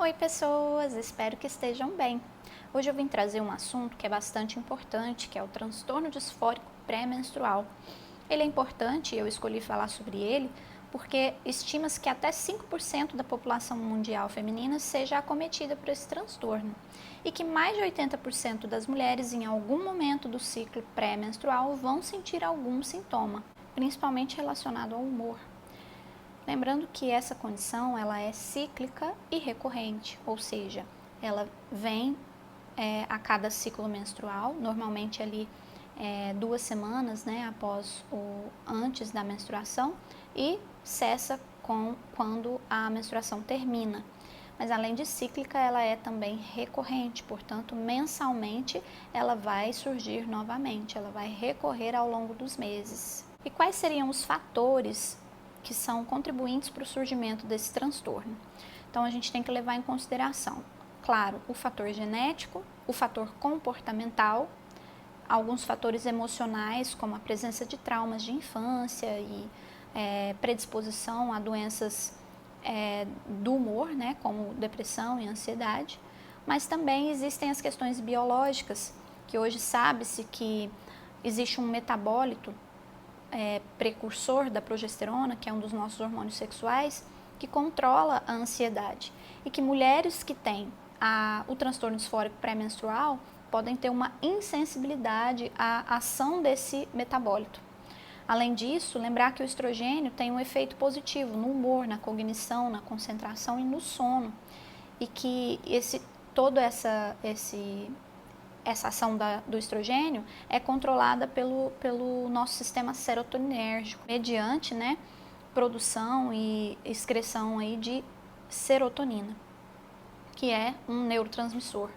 Oi pessoas, espero que estejam bem. Hoje eu vim trazer um assunto que é bastante importante, que é o transtorno disfórico pré-menstrual. Ele é importante e eu escolhi falar sobre ele porque estima-se que até 5% da população mundial feminina seja acometida por esse transtorno e que mais de 80% das mulheres em algum momento do ciclo pré-menstrual vão sentir algum sintoma, principalmente relacionado ao humor. Lembrando que essa condição ela é cíclica e recorrente, ou seja, ela vem a cada ciclo menstrual, normalmente ali 2 semanas, após ou antes da menstruação, e cessa quando a menstruação termina. Mas além de cíclica, ela é também recorrente, portanto, mensalmente ela vai surgir novamente, ela vai recorrer ao longo dos meses. E quais seriam os fatores que são contribuintes para o surgimento desse transtorno? Então a gente tem que levar em consideração, claro, o fator genético, o fator comportamental, alguns fatores emocionais, como a presença de traumas de infância e predisposição a doenças do humor, como depressão e ansiedade, mas também existem as questões biológicas, que hoje sabe-se que existe um metabólito precursor da progesterona, que é um dos nossos hormônios sexuais, que controla a ansiedade. E que mulheres que têm o transtorno disfórico pré-menstrual podem ter uma insensibilidade à ação desse metabólito. Além disso, lembrar que o estrogênio tem um efeito positivo no humor, na cognição, na concentração e no sono. E que toda essa ação do estrogênio é controlada pelo nosso sistema serotoninérgico, mediante produção e excreção aí de serotonina, que é um neurotransmissor.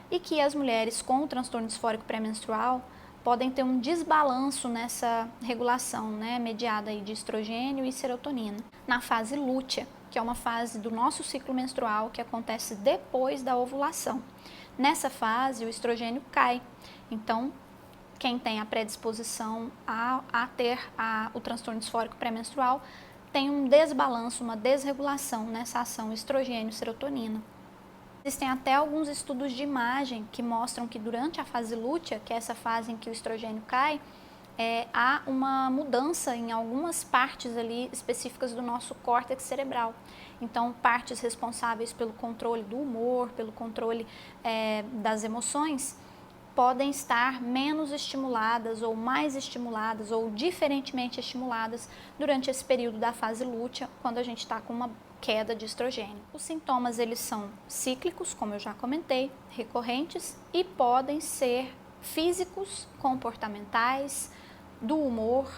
E que as mulheres com o transtorno disfórico pré-menstrual podem ter um desbalanço nessa regulação, mediada aí de estrogênio e serotonina, na fase lútea, que é uma fase do nosso ciclo menstrual que acontece depois da ovulação. Nessa fase, o estrogênio cai, então quem tem a predisposição a ter o transtorno disfórico pré-menstrual tem um desbalanço, uma desregulação nessa ação estrogênio-serotonina. Existem até alguns estudos de imagem que mostram que durante a fase lútea, que é essa fase em que o estrogênio cai, há uma mudança em algumas partes ali específicas do nosso córtex cerebral. Então, partes responsáveis pelo controle do humor, pelo controle das emoções, podem estar menos estimuladas ou mais estimuladas ou diferentemente estimuladas durante esse período da fase lútea, quando a gente está com uma queda de estrogênio. Os sintomas eles são cíclicos, como eu já comentei, recorrentes e podem ser físicos, comportamentais, do humor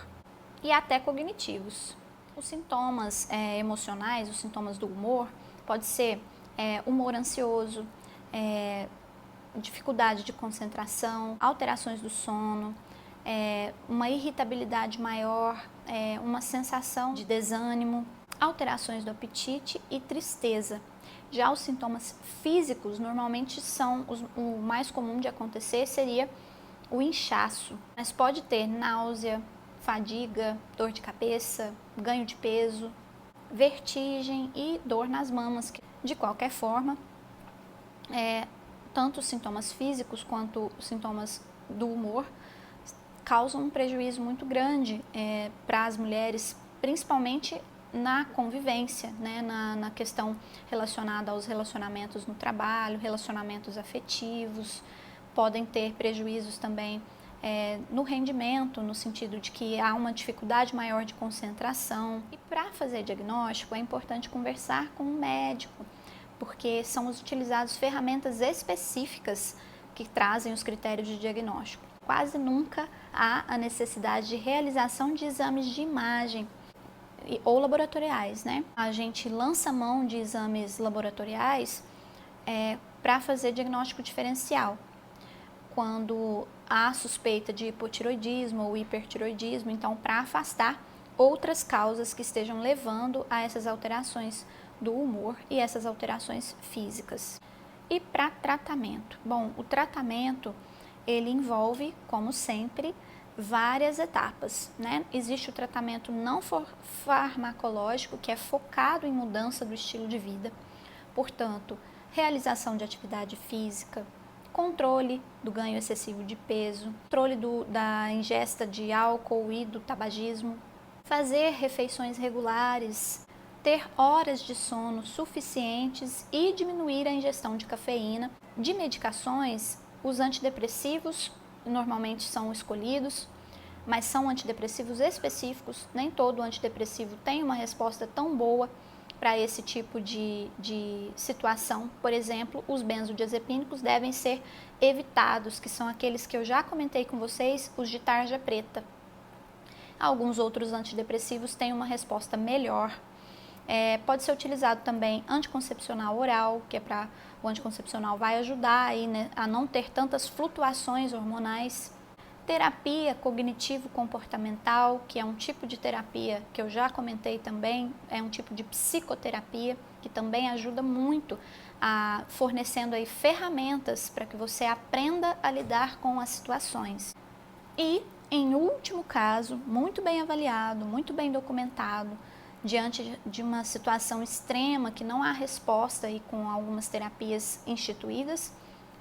e até cognitivos. Os sintomas emocionais, os sintomas do humor, pode ser humor ansioso, dificuldade de concentração, alterações do sono, uma irritabilidade maior, uma sensação de desânimo, alterações do apetite e tristeza. Já os sintomas físicos normalmente são o mais comum de acontecer seria o inchaço, mas pode ter náusea, fadiga, dor de cabeça, ganho de peso, vertigem e dor nas mamas. De qualquer forma, tanto os sintomas físicos quanto os sintomas do humor causam um prejuízo muito grande para as mulheres, principalmente na convivência, na questão relacionada aos relacionamentos no trabalho, relacionamentos afetivos. Podem ter prejuízos também no rendimento, no sentido de que há uma dificuldade maior de concentração. E para fazer diagnóstico é importante conversar com um médico, porque são utilizadas ferramentas específicas que trazem os critérios de diagnóstico. Quase nunca há a necessidade de realização de exames de imagem ou laboratoriais, A gente lança mão de exames laboratoriais para fazer diagnóstico diferencial, quando há suspeita de hipotiroidismo ou hipertiroidismo, então para afastar outras causas que estejam levando a essas alterações do humor e essas alterações físicas. E para tratamento? Bom, o tratamento ele envolve, como sempre, várias etapas, Existe o tratamento não farmacológico, que é focado em mudança do estilo de vida. Portanto, realização de atividade física, controle do ganho excessivo de peso, controle da ingesta de álcool e do tabagismo, fazer refeições regulares, ter horas de sono suficientes e diminuir a ingestão de cafeína. De medicações, os antidepressivos normalmente são escolhidos, mas são antidepressivos específicos, nem todo antidepressivo tem uma resposta tão boa para esse tipo de situação. Por exemplo, os benzodiazepínicos devem ser evitados, que são aqueles que eu já comentei com vocês, os de tarja preta. Alguns outros antidepressivos têm uma resposta melhor. Pode ser utilizado também anticoncepcional oral, que o anticoncepcional vai ajudar aí, né, a não ter tantas flutuações hormonais. Terapia cognitivo-comportamental, que é um tipo de terapia que eu já comentei também, é um tipo de psicoterapia que também ajuda muito, fornecendo aí ferramentas para que você aprenda a lidar com as situações. E, em último caso, muito bem avaliado, muito bem documentado, diante de uma situação extrema que não há resposta aí com algumas terapias instituídas,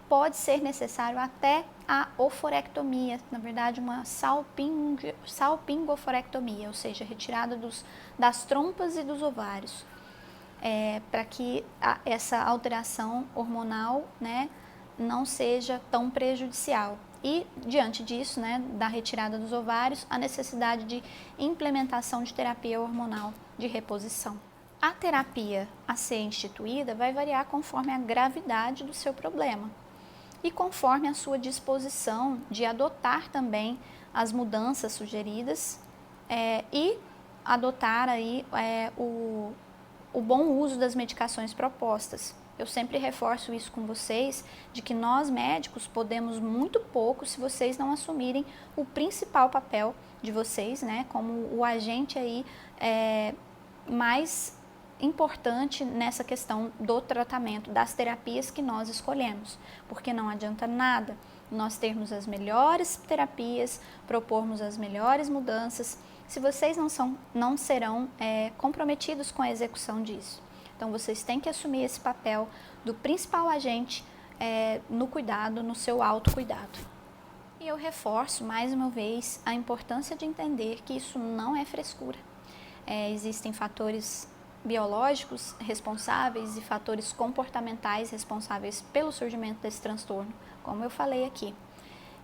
pode ser necessário até a oforectomia, na verdade uma salpingoforectomia, ou seja, retirada das trompas e dos ovários, para que essa alteração hormonal, né, não seja tão prejudicial. E, diante disso, né, da retirada dos ovários, a necessidade de implementação de terapia hormonal de reposição. A terapia a ser instituída vai variar conforme a gravidade do seu problema e conforme a sua disposição de adotar também as mudanças sugeridas e adotar aí o bom uso das medicações propostas. Eu sempre reforço isso com vocês, de que nós médicos podemos muito pouco se vocês não assumirem o principal papel de vocês, né, como o agente aí mais importante nessa questão do tratamento, das terapias que nós escolhemos, porque não adianta nada nós termos as melhores terapias, propormos as melhores mudanças, se vocês não serão comprometidos com a execução disso. Então, vocês têm que assumir esse papel do principal agente no cuidado, no seu autocuidado. E eu reforço mais uma vez a importância de entender que isso não é frescura. Existem fatores biológicos responsáveis e fatores comportamentais responsáveis pelo surgimento desse transtorno, como eu falei aqui.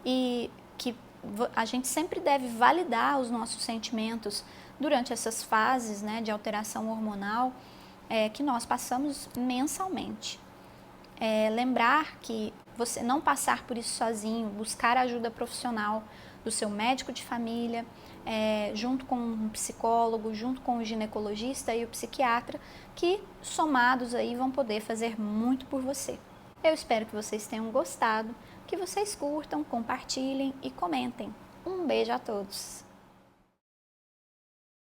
E que a gente sempre deve validar os nossos sentimentos durante essas fases, né, de alteração hormonal que nós passamos mensalmente. Lembrar que você não passar por isso sozinho, buscar ajuda profissional do seu médico de família, junto com um psicólogo, junto com o ginecologista e o psiquiatra, que somados aí vão poder fazer muito por você. Eu espero que vocês tenham gostado, que vocês curtam, compartilhem e comentem. Um beijo a todos!